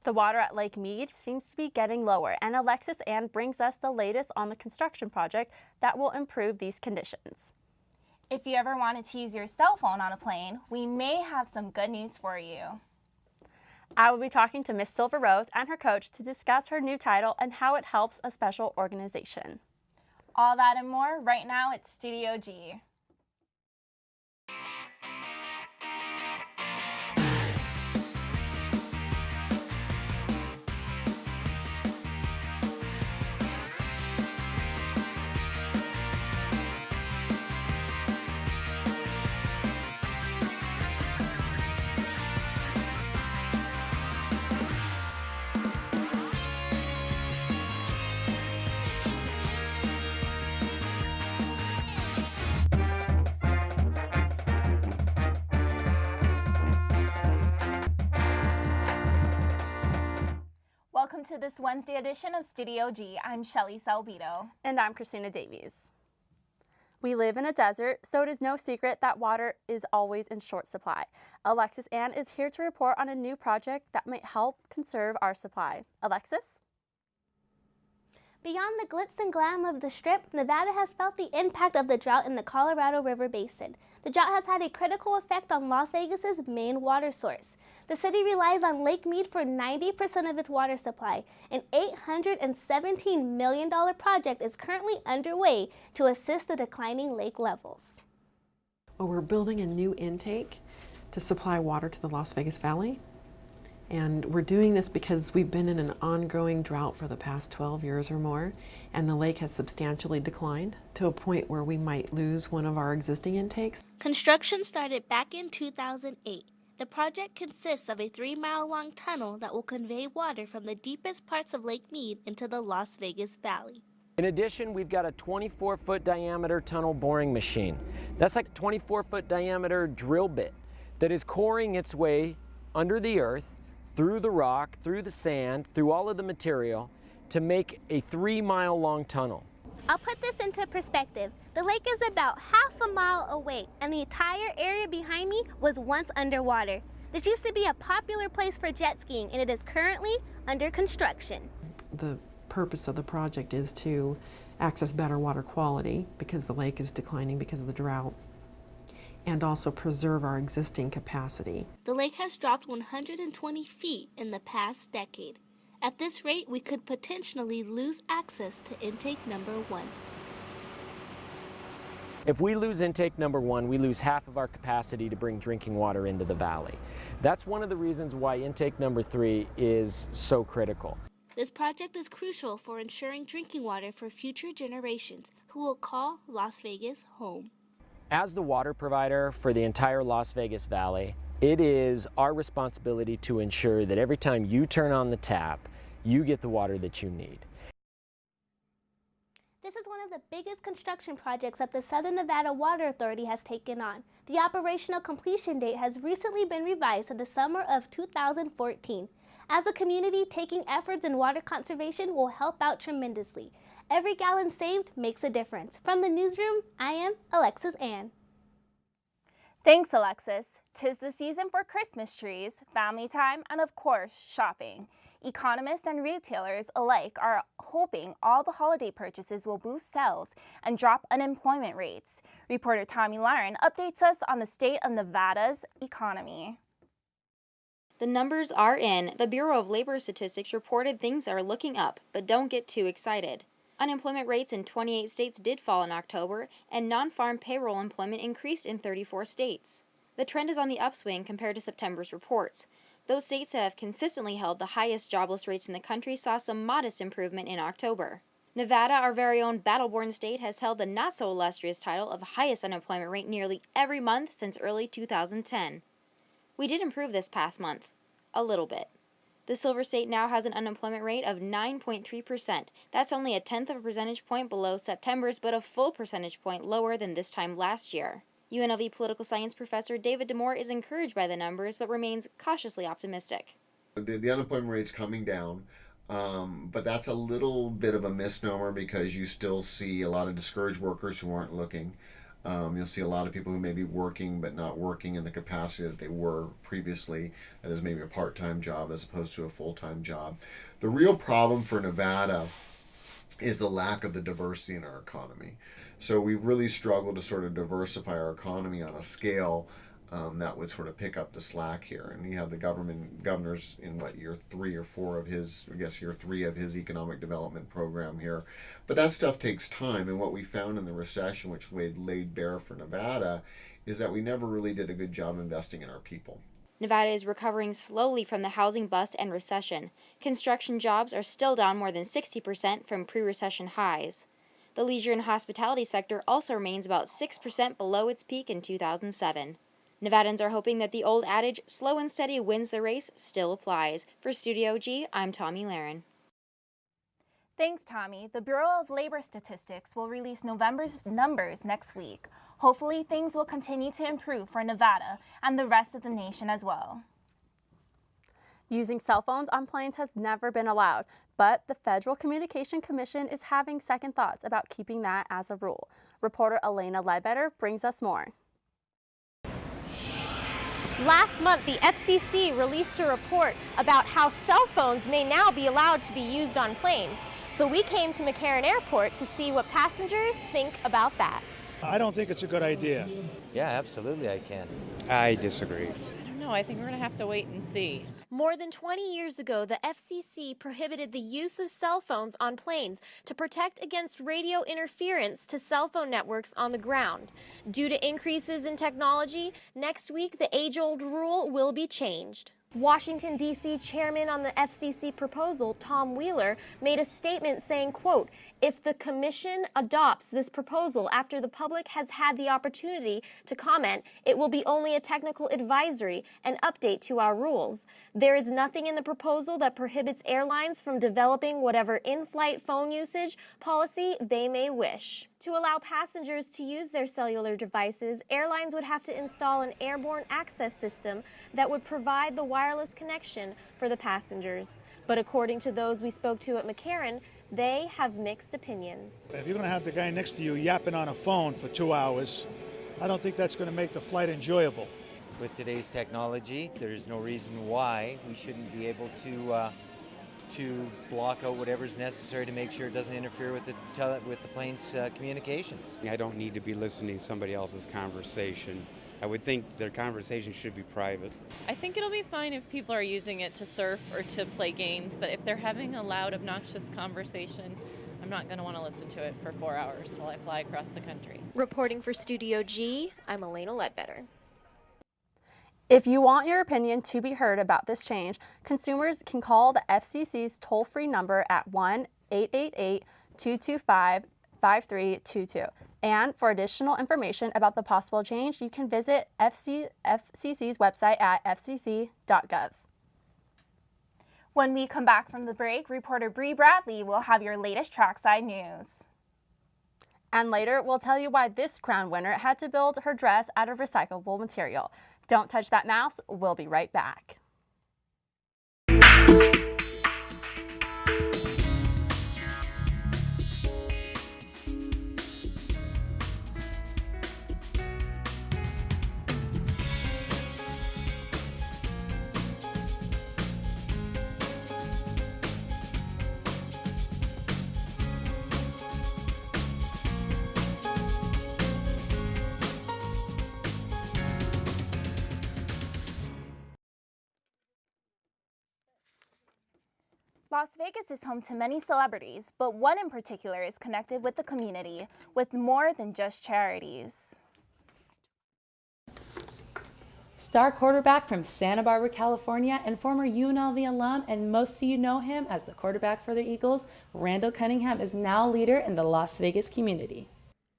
The water at Lake Mead seems to be getting lower, and Alexis Ann brings us the latest on the construction project that will improve these conditions. If you ever wanted to use your cell phone on a plane, we may have some good news for you. I will be talking to Miss Silver Rose and her coach to discuss her new title and how it helps a special organization. All that and more, right now it's Studio G. Welcome to this Wednesday edition of Studio G. I'm Shelly Salbito. And I'm Christina Davies. We live in a desert, so it is no secret that water is always in short supply. Alexis Ann is here to report on a new project that might help conserve our supply. Alexis? Beyond the glitz and glam of the Strip, Nevada has felt the impact of the drought in the Colorado River Basin. The drought has had a critical effect on Las Vegas's main water source. The city relies on Lake Mead for 90% of its water supply. An $817 million project is currently underway to assist the declining lake levels. Well, we're building a new intake to supply water to the Las Vegas Valley. And we're doing this because we've been in an ongoing drought for the past 12 years or more, and the lake has substantially declined to a point where we might lose one of our existing intakes. Construction started back in 2008. The project consists of a 3-mile-long tunnel that will convey water from the deepest parts of Lake Mead into the Las Vegas Valley. In addition, we've got a 24-foot diameter tunnel boring machine. That's like a 24-foot diameter drill bit that is coring its way under the earth, through the rock, through the sand, through all of the material to make a 3-mile-long tunnel. I'll put this into perspective. The lake is about half a mile away, and the entire area behind me was once underwater. This used to be a popular place for jet skiing, and it is currently under construction. The purpose of the project is to access better water quality because the lake is declining because of the drought, and also preserve our existing capacity. The lake has dropped 120 feet in the past decade. At this rate, we could potentially lose access to intake number 1. If we lose intake number 1, we lose half of our capacity to bring drinking water into the valley. That's one of the reasons why intake number 3 is so critical. This project is crucial for ensuring drinking water for future generations who will call Las Vegas home. As the water provider for the entire Las Vegas Valley, it is our responsibility to ensure that every time you turn on the tap, you get the water that you need. This is one of the biggest construction projects that the Southern Nevada Water Authority has taken on. The operational completion date has recently been revised to the summer of 2014. As a community, taking efforts in water conservation will help out tremendously. Every gallon saved makes a difference. From the newsroom, I am Alexis Ann. Thanks, Alexis. 'Tis the season for Christmas trees, family time, and of course, shopping. Economists and retailers alike are hoping all the holiday purchases will boost sales and drop unemployment rates. Reporter Tommy Lauren updates us on the state of Nevada's economy. The numbers are in. The Bureau of Labor Statistics reported things are looking up, but don't get too excited. Unemployment rates in 28 states did fall in October, and non-farm payroll employment increased in 34 states. The trend is on the upswing compared to September's reports. Those states that have consistently held the highest jobless rates in the country saw some modest improvement in October. Nevada, our very own battle-born state, has held the not-so-illustrious title of highest unemployment rate nearly every month since early 2010. We did improve this past month. A little bit. The Silver State now has an unemployment rate of 9.3%. That's only a tenth of a percentage point below September's, but a full percentage point lower than this time last year. UNLV political science professor David Demore is encouraged by the numbers, but remains cautiously optimistic. The unemployment rate's coming down, but that's a little bit of a misnomer because you still see a lot of discouraged workers who aren't looking. You'll see a lot of people who may be working but not working in the capacity that they were previously. That is maybe a part-time job as opposed to a full-time job. The real problem for Nevada is the lack of the diversity in our economy. So we've really struggled to sort of diversify our economy on a scale that would sort of pick up the slack here. And you have the governors in what, year 3 or 4 of his, I guess year 3 of his economic development program here. But that stuff takes time. And what we found in the recession, which laid bare for Nevada, is that we never really did a good job investing in our people. Nevada is recovering slowly from the housing bust and recession. Construction jobs are still down more than 60% from pre-recession highs. The leisure and hospitality sector also remains about 6% below its peak in 2007. Nevadans are hoping that the old adage, slow and steady wins the race, still applies. For Studio G, I'm Tommy Laren. Thanks, Tommy. The Bureau of Labor Statistics will release November's numbers next week. Hopefully, things will continue to improve for Nevada and the rest of the nation as well. Using cell phones on planes has never been allowed, but the Federal Communication Commission is having second thoughts about keeping that as a rule. Reporter Elena Ledbetter brings us more. Last month, the FCC released a report about how cell phones may now be allowed to be used on planes. So we came to McCarran Airport to see what passengers think about that. I don't think it's a good idea. Yeah, absolutely I can. I disagree. No, I think we're going to have to wait and see. More than 20 years ago, the FCC prohibited the use of cell phones on planes to protect against radio interference to cell phone networks on the ground. Due to increases in technology, next week the age-old rule will be changed. Washington, D.C. chairman on the FCC proposal, Tom Wheeler, made a statement saying, quote, "If the commission adopts this proposal after the public has had the opportunity to comment, it will be only a technical advisory and update to our rules. There is nothing in the proposal that prohibits airlines from developing whatever in-flight phone usage policy they may wish." To allow passengers to use their cellular devices, airlines would have to install an airborne access system that would provide the wireless connection for the passengers. But according to those we spoke to at McCarran, they have mixed opinions. If you're going to have the guy next to you yapping on a phone for 2 hours, I don't think that's going to make the flight enjoyable. With today's technology, there's no reason why we shouldn't be able to block out whatever's necessary to make sure it doesn't interfere with the plane's communications. I don't need to be listening to somebody else's conversation. I would think their conversation should be private. I think it'll be fine if people are using it to surf or to play games, but if they're having a loud, obnoxious conversation, I'm not going to want to listen to it for 4 hours while I fly across the country. Reporting for Studio G, I'm Elena Ledbetter. If you want your opinion to be heard about this change, consumers can call the FCC's toll-free number at 1-888-225-5322. And for additional information about the possible change, you can visit FCC's website at fcc.gov. When we come back from the break, reporter Bree Bradley will have your latest trackside news. And later, we'll tell you why this crown winner had to build her dress out of recyclable material. Don't touch that mouse. We'll be right back. Las Vegas is home to many celebrities, but one in particular is connected with the community with more than just charities. Star quarterback from Santa Barbara, California, and former UNLV alum, and most of you know him as the quarterback for the Eagles, Randall Cunningham is now a leader in the Las Vegas community.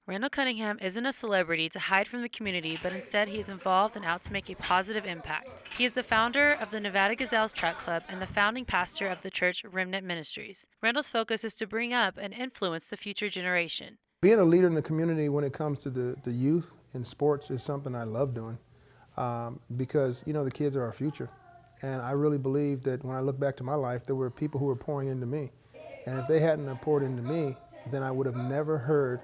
Randall Cunningham isn't a celebrity to hide from the community, but instead he is involved and out to make a positive impact. He is the founder of the Nevada Gazelles Track Club and the founding pastor of the church Remnant Ministries. Randall's focus is to bring up and influence the future generation. Being a leader in the community when it comes to the youth in sports is something I love doing because, you know, the kids are our future. And I really believe that when I look back to my life, there were people who were pouring into me. And if they hadn't poured into me, then I would have never heard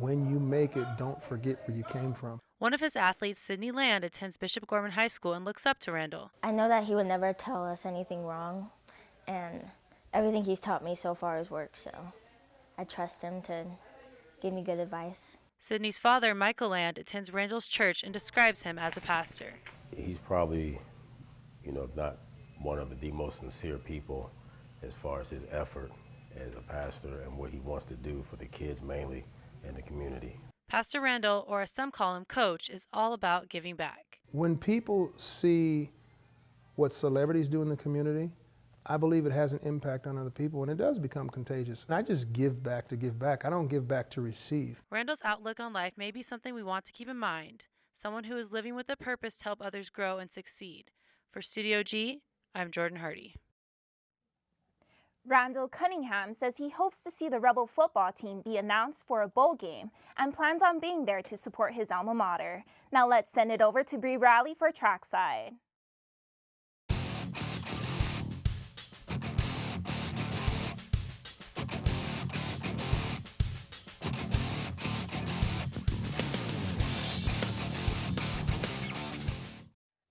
when you make it, don't forget where you came from. One of his athletes, Sydney Land, attends Bishop Gorman High School and looks up to Randall. I know that he would never tell us anything wrong, and everything he's taught me so far has worked, so I trust him to give me good advice. Sydney's father, Michael Land, attends Randall's church and describes him as a pastor. He's probably, if not one of the most sincere people as far as his effort as a pastor and what he wants to do for the kids mainly and the community. Pastor Randall, or as some call him, Coach, is all about giving back. When people see what celebrities do in the community, I believe it has an impact on other people, and it does become contagious. And I just give back to give back. I don't give back to receive. Randall's outlook on life may be something we want to keep in mind. Someone who is living with a purpose to help others grow and succeed. For Studio G, I'm Jordan Hardy. Randall Cunningham says he hopes to see the Rebel football team be announced for a bowl game and plans on being there to support his alma mater. Now let's send it over to Bree Rowley for Trackside.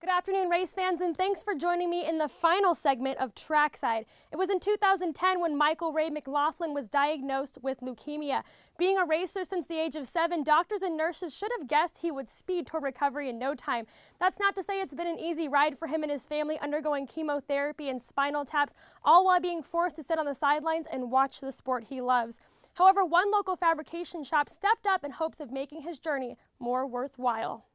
Good afternoon, race fans, and thanks for joining me in the final segment of Trackside. It was in 2010 when Michael Ray McLaughlin was diagnosed with leukemia. Being a racer since the age of 7, doctors and nurses should have guessed he would speed toward recovery in no time. That's not to say it's been an easy ride for him and his family, undergoing chemotherapy and spinal taps, all while being forced to sit on the sidelines and watch the sport he loves. However, one local fabrication shop stepped up in hopes of making his journey more worthwhile.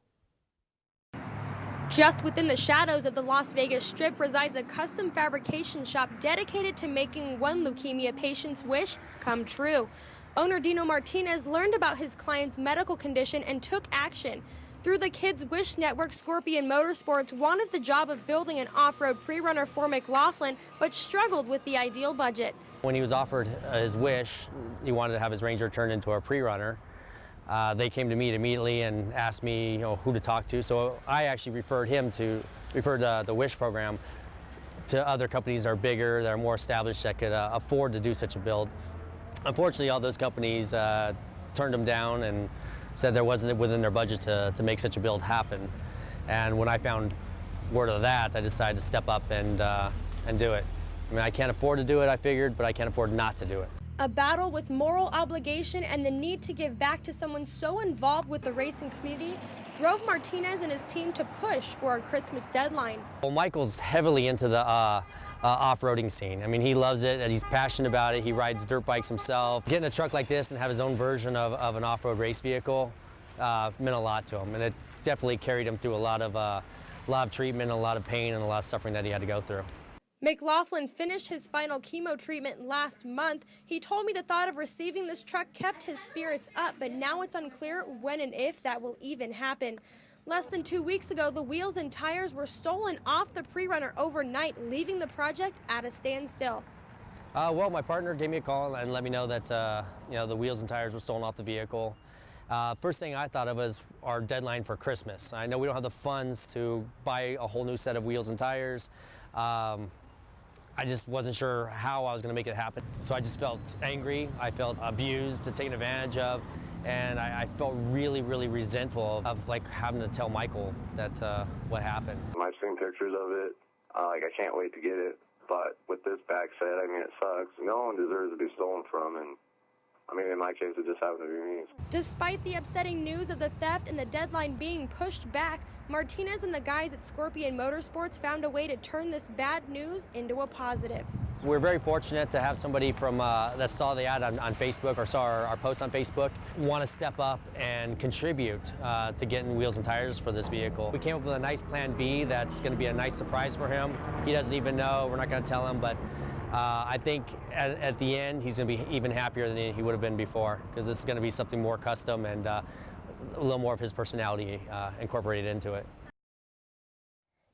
Just within the shadows of the Las Vegas Strip resides a custom fabrication shop dedicated to making one leukemia patient's wish come true. Owner Dino Martinez learned about his client's medical condition and took action. Through the Kids Wish Network, Scorpion Motorsports wanted the job of building an off-road pre-runner for McLaughlin, but struggled with the ideal budget. When he was offered his wish, he wanted to have his Ranger turned into a pre-runner. They came to me immediately and asked me, who to talk to. So I actually referred the Wish program to other companies that are bigger, that are more established, that could afford to do such a build. Unfortunately, all those companies turned them down and said there wasn't within their budget to make such a build happen. And when I found word of that, I decided to step up and do it. I mean, I can't afford to do it, I figured, but I can't afford not to do it. A battle with moral obligation and the need to give back to someone so involved with the racing community drove Martinez and his team to push for a Christmas deadline. Well, Michael's heavily into the off-roading scene. I mean, he loves it, and he's passionate about it. He rides dirt bikes himself. Getting a truck like this and have his own version of an off-road race vehicle meant a lot to him, and it definitely carried him through a lot of treatment, a lot of pain, and a lot of suffering that he had to go through. McLaughlin finished his final chemo treatment last month. He told me the thought of receiving this truck kept his spirits up, but now it's unclear when and if that will even happen. Less than 2 weeks ago, the wheels and tires were stolen off the pre-runner overnight, leaving the project at a standstill. Well, my partner gave me a call and let me know that the wheels and tires were stolen off the vehicle. First thing I thought of was our deadline for Christmas. I know we don't have the funds to buy a whole new set of wheels and tires. I just wasn't sure how I was going to make it happen. So I just felt angry, I felt abused, taken advantage of, and I felt really, really resentful of having to tell Michael that what happened. I've seen pictures of it, I can't wait to get it, but with this back set, I mean, it sucks. No one deserves to be stolen from, and I mean, in my case, it just happened to be me. Despite the upsetting news of the theft and the deadline being pushed back, Martinez and the guys at Scorpion Motorsports found a way to turn this bad news into a positive. We're very fortunate to have somebody from that saw the ad on Facebook or saw our post on Facebook want to step up and contribute to getting wheels and tires for this vehicle. We came up with a nice plan B that's going to be a nice surprise for him. He doesn't even know, we're not going to tell him, but I think at the end he's going to be even happier than he would have been before, because this is going to be something more custom and a little more of his personality incorporated into it.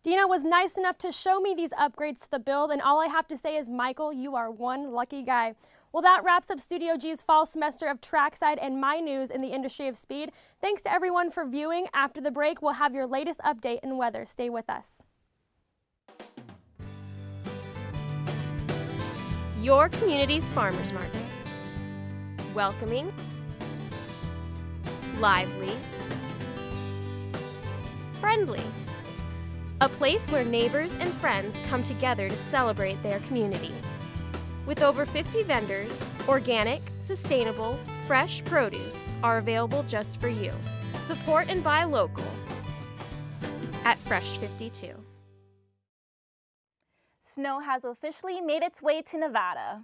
Dina was nice enough to show me these upgrades to the build, and all I have to say is, Michael, you are one lucky guy. Well, that wraps up Studio G's fall semester of Trackside and my news in the industry of speed. Thanks to everyone for viewing. After the break, we'll have your latest update and weather. Stay with us. Your community's farmers market. Welcoming, lively, friendly. A place where neighbors and friends come together to celebrate their community. With over 50 vendors, organic, sustainable, fresh produce are available just for you. Support and buy local at Fresh 52. Snow has officially made its way to Nevada.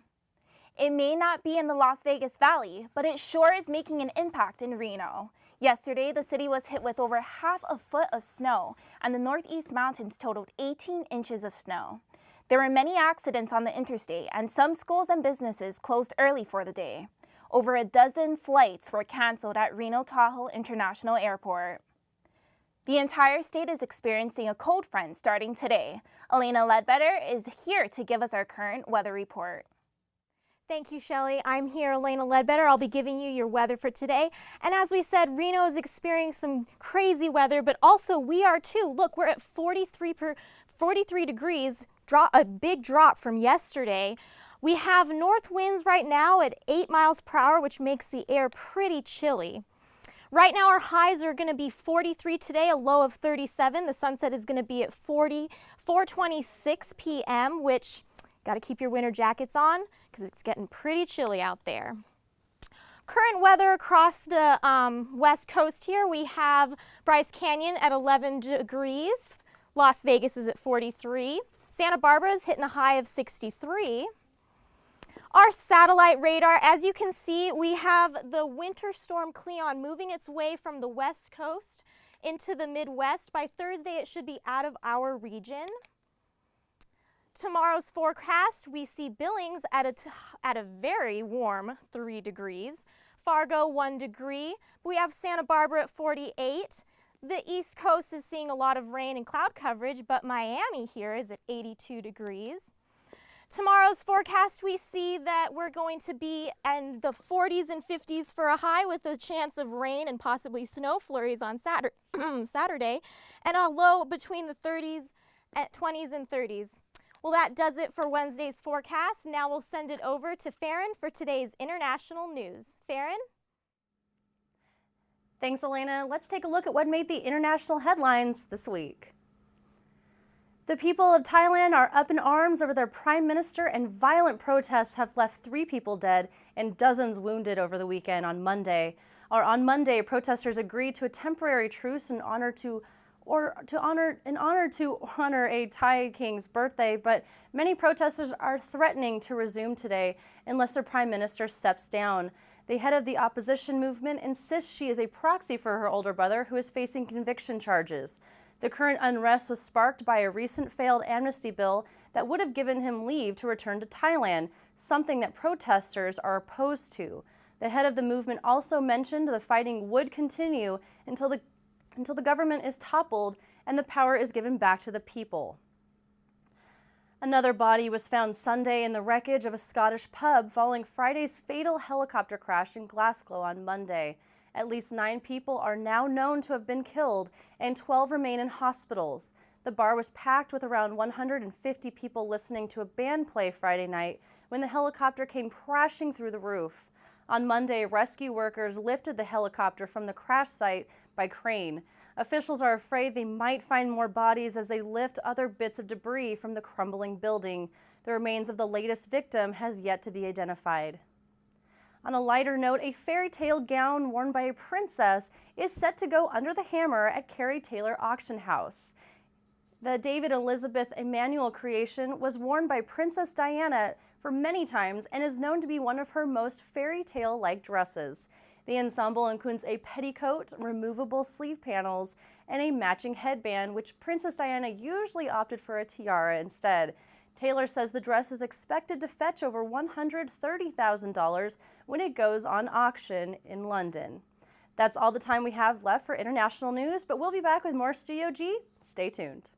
It may not be in the Las Vegas Valley, but it sure is making an impact in Reno. Yesterday, the city was hit with over half a foot of snow, and the Northeast Mountains totaled 18 inches of snow. There were many accidents on the interstate, and some schools and businesses closed early for the day. Over a dozen flights were canceled at Reno-Tahoe International Airport. The entire state is experiencing a cold front starting today. Elena Ledbetter is here to give us our current weather report. Thank you, Shelley. I'm here, Elena Ledbetter. I'll be giving you your weather for today. And as we said, Reno is experiencing some crazy weather, but also we are too. Look, we're at 43 degrees, a big drop from yesterday. We have north winds right now at 8 miles per hour, which makes the air pretty chilly. Right now, our highs are going to be 43 today, a low of 37. The sunset is going to be at 4:26 p.m., which got to keep your winter jackets on because it's getting pretty chilly out there. Current weather across the west coast here, we have Bryce Canyon at 11 degrees. Las Vegas is at 43. Santa Barbara is hitting a high of 63. Our satellite radar, as you can see, we have the winter storm Cleon moving its way from the west coast into the Midwest. By Thursday, it should be out of our region. Tomorrow's forecast, we see Billings at a very warm 3 degrees. Fargo, 1 degree. We have Santa Barbara at 48. The East Coast is seeing a lot of rain and cloud coverage, but Miami here is at 82 degrees. Tomorrow's forecast, we see that we're going to be in the 40s and 50s for a high with a chance of rain and possibly snow flurries on Saturday, and a low between the 20s and 30s. Well, that does it for Wednesday's forecast. Now we'll send it over to Farron for today's international news. Farron? Thanks, Elena. Let's take a look at what made the international headlines this week. The people of Thailand are up in arms over their prime minister, and violent protests have left 3 people dead and dozens wounded over the weekend on Monday. On Monday, protesters agreed to a temporary truce in honor a Thai king's birthday, but many protesters are threatening to resume today unless their prime minister steps down. The head of the opposition movement insists she is a proxy for her older brother, who is facing conviction charges. The current unrest was sparked by a recent failed amnesty bill that would have given him leave to return to Thailand, something that protesters are opposed to. The head of the movement also mentioned the fighting would continue until the government is toppled and the power is given back to the people. Another body was found Sunday in the wreckage of a Scottish pub following Friday's fatal helicopter crash in Glasgow on Monday. At least 9 people are now known to have been killed and 12 remain in hospitals. The bar was packed with around 150 people listening to a band play Friday night when the helicopter came crashing through the roof. On Monday, rescue workers lifted the helicopter from the crash site by crane. Officials are afraid they might find more bodies as they lift other bits of debris from the crumbling building. The remains of the latest victim has yet to be identified. On a lighter note, a fairy tale gown worn by a princess is set to go under the hammer at Carrie Taylor Auction House. The David Elizabeth Emanuel creation was worn by Princess Diana for many times and is known to be one of her most fairy tale-like dresses. The ensemble includes a petticoat, removable sleeve panels, and a matching headband, which Princess Diana usually opted for a tiara instead. Taylor says the dress is expected to fetch over $130,000 when it goes on auction in London. That's all the time we have left for international news, but we'll be back with more Studio G. Stay tuned.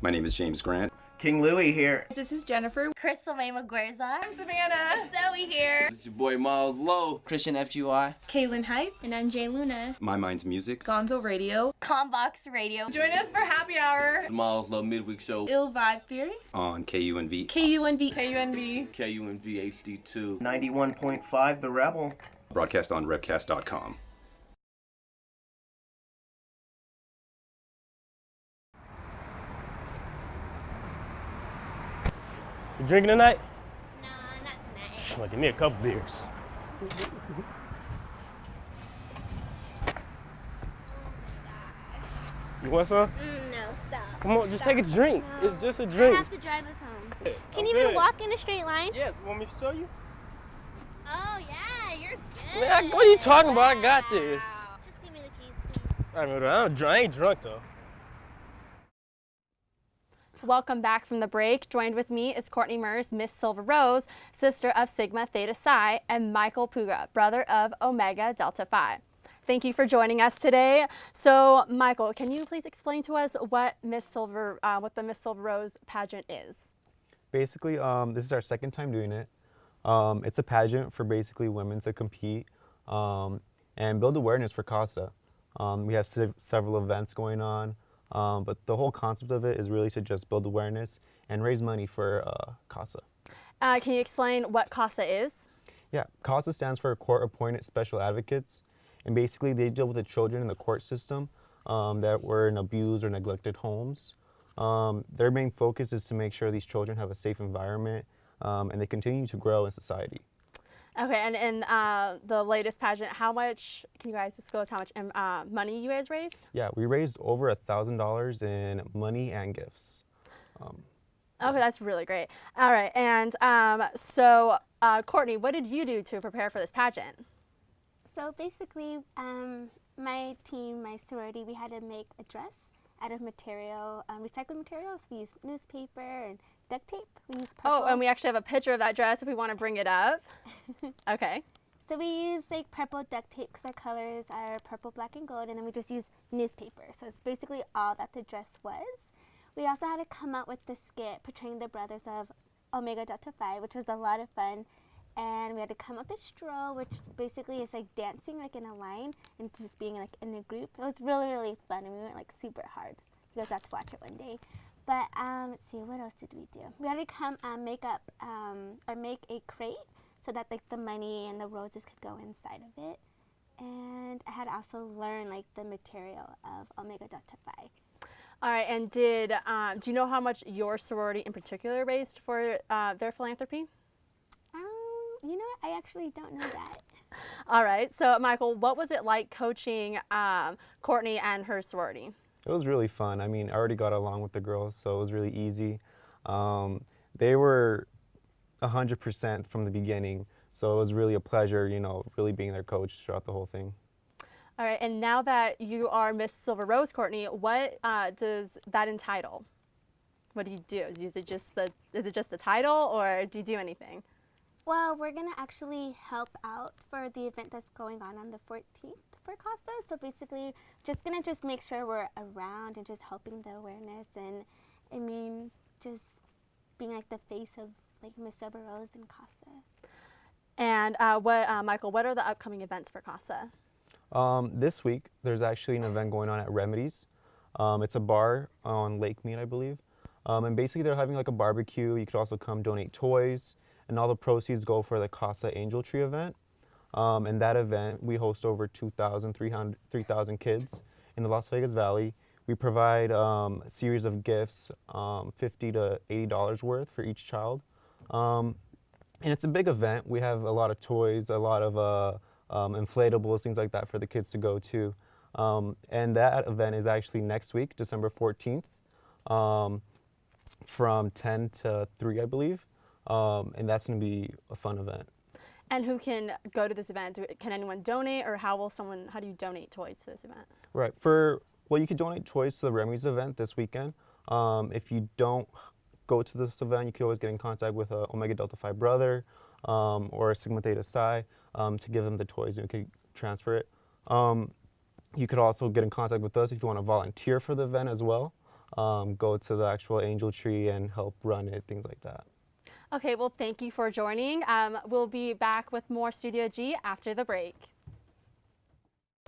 My name is James Grant, King Louie here. This is Jennifer. Crystal May McGuerza. I'm Savannah. Zoe here. It's your boy Miles Lowe. Christian FGY. Kaylin Hype. And I'm Jay Luna. My Mind's Music. Gonzo Radio. Combox Radio. Join us for Happy Hour. The Miles Lowe Midweek Show. Ill Vibe Theory. On KUNV. KUNV. KUNV. KUNV HD2. 91.5 The Rebel. Broadcast on Repcast.com. You drinking tonight? Nah, not tonight. Well, give me a couple beers. You want some? No, stop. Come on, just Stop. take a drink. No. It's just a drink. I have to drive us home. Can I'm you even good. walk in a straight line? Yes, want me to show you? Oh, yeah, you're good. Man, what are you talking about? I got this. Just give me the keys, please. I ain't drunk though. Welcome back from the break. Joined with me is Courtney Murs, Miss Silver Rose, sister of Sigma Theta Psi, and Michael Puga, brother of Omega Delta Phi. Thank you for joining us today. So, Michael, can you please explain to us what the Miss Silver Rose pageant is? Basically, this is our second time doing it. It's a pageant for basically women to compete and build awareness for CASA. We have several events going on. But the whole concept of it is really to just build awareness and raise money for CASA. Can you explain what CASA is? Yeah, CASA stands for Court Appointed Special Advocates, and basically they deal with the children in the court system that were in abused or neglected homes. Their main focus is to make sure these children have a safe environment and they continue to grow in society. Okay, and in the latest pageant, how much, can you guys disclose how much money you guys raised? Yeah, we raised over $1,000 in money and gifts. Okay, that's really great. All right, and so Courtney, what did you do to prepare for this pageant? So basically, my team, my sorority, we had to make a dress out of material, recycled materials. We used newspaper and duct tape. We used purple. Oh, and we actually have a picture of that dress if we want to bring it up. Okay. So we use like purple duct tape because our colors are purple, black, and gold, and then we just use newspaper. So it's basically all that the dress was. We also had to come up with the skit portraying the brothers of Omega Delta Phi, which was a lot of fun. And we had to come up with a stroll, which basically is like dancing like in a line and just being like in a group. It was really, really fun, and we went like super hard. You guys have to watch it one day. But let's see, what else did we do? We had to come make up or make a crate so that like the money and the roses could go inside of it. And I had to also learn like the material of Omega Delta Phi. All right, and do you know how much your sorority in particular raised for their philanthropy? You know what? I actually don't know that. All right, so Michael, what was it like coaching Courtney and her sorority? It was really fun. I mean, I already got along with the girls, so it was really easy. They were 100% from the beginning, so it was really a pleasure, you know, really being their coach throughout the whole thing. All right, and now that you are Miss Silver Rose, Courtney, what does that entitle? What do you do? Is it just the title, or do you do anything? Well, we're going to actually help out for the event that's going on the 14th for CASA. So basically, just going to make sure we're around and just helping the awareness and, I mean, just being like the face of like Miss Silver Rose and CASA. And Michael, what are the upcoming events for CASA? This week, there's actually an event going on at Remedies. It's a bar on Lake Mead, I believe. And basically, they're having like a barbecue. You could also come donate toys. And all the proceeds go for the CASA Angel Tree event. In that event, we host over 3,000 kids in the Las Vegas Valley. We provide a series of gifts, $50 to $80 worth for each child. And it's a big event. We have a lot of toys, a lot of inflatables, things like that for the kids to go to. And that event is actually next week, December 14th, from 10 to 3, I believe. And that's going to be a fun event. And who can go to this event? Can anyone donate, or how do you donate toys to this event? Right. Well, you could donate toys to the Remy's event this weekend. If you don't go to this event, you can always get in contact with a Omega Delta Phi brother or a Sigma Theta Psi to give them the toys, and we could transfer it. You could also get in contact with us if you want to volunteer for the event as well. go to the actual angel tree and help run it, things like that. Okay, well, thank you for joining. We'll be back with more Studio G after the break.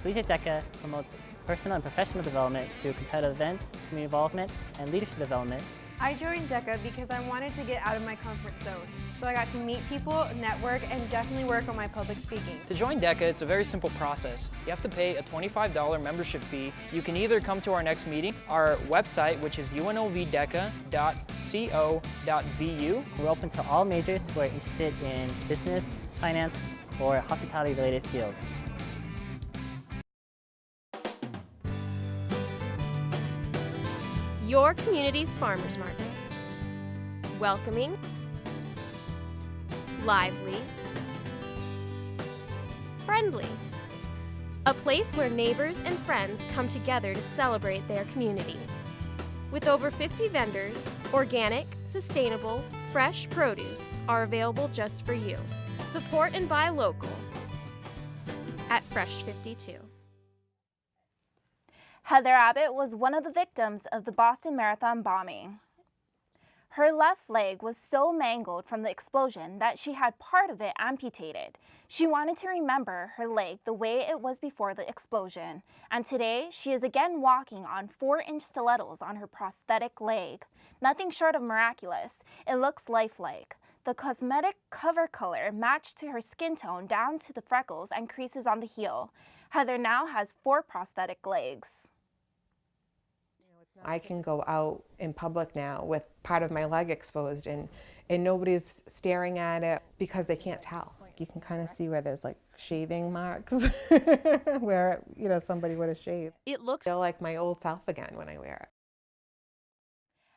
G Dec promotes personal and professional development through competitive events, community involvement, and leadership development. I joined DECA because I wanted to get out of my comfort zone. So I got to meet people, network, and definitely work on my public speaking. To join DECA, it's a very simple process. You have to pay a $25 membership fee. You can either come to our next meeting, our website, which is unlvdeca.co.vu. We're open to all majors who are interested in business, finance, or hospitality-related fields. Your community's farmers market. Welcoming, lively, friendly. A place where neighbors and friends come together to celebrate their community. With over 50 vendors, organic, sustainable, fresh produce are available just for you. Support and buy local at Fresh 52. Heather Abbott was one of the victims of the Boston Marathon bombing. Her left leg was so mangled from the explosion that she had part of it amputated. She wanted to remember her leg the way it was before the explosion, and today she is again walking on 4-inch stilettos on her prosthetic leg. Nothing short of miraculous. It looks lifelike. The cosmetic cover color matched to her skin tone down to the freckles and creases on the heel. Heather now has 4 prosthetic legs. I can go out in public now with part of my leg exposed and nobody's staring at it because they can't tell. You can kind of see where there's like shaving marks where, somebody would have shaved. It looks like my old self again when I wear it.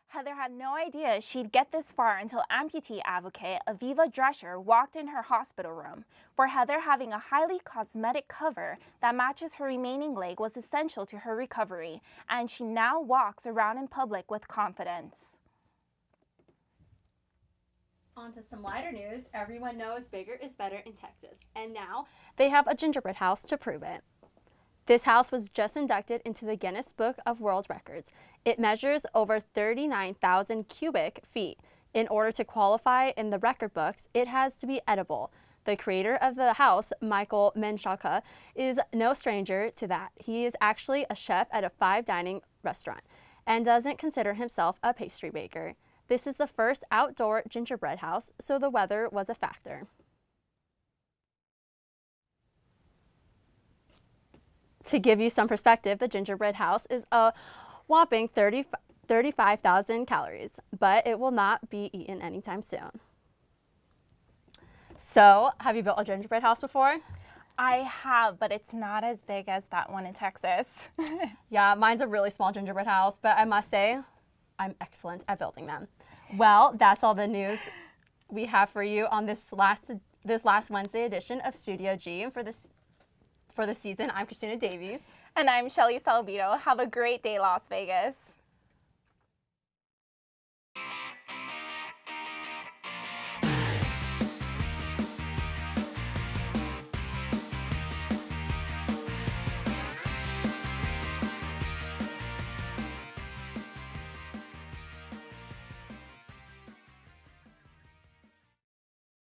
Heather had no idea she'd get this far until amputee advocate Aviva Drescher walked in her hospital room. For Heather, having a highly cosmetic cover that matches her remaining leg was essential to her recovery, and she now walks around in public with confidence. On to some lighter news. Everyone knows bigger is better in Texas, and now they have a gingerbread house to prove it. This house was just inducted into the Guinness Book of World Records. It measures over 39,000 cubic feet. In order to qualify in the record books, it has to be edible. The creator of the house, Michael Menchaca, is no stranger to that. He is actually a chef at a 5-dining restaurant and doesn't consider himself a pastry baker. This is the first outdoor gingerbread house, so the weather was a factor. To give you some perspective, the gingerbread house is a whopping 35,000 calories, but it will not be eaten anytime soon. So, have you built a gingerbread house before? I have, but it's not as big as that one in Texas. Yeah, mine's a really small gingerbread house, but I must say, I'm excellent at building them. Well, that's all the news we have for you on this last Wednesday edition of Studio G. And for the season, I'm Christina Davies. And I'm Shelly Salvito. Have a great day, Las Vegas.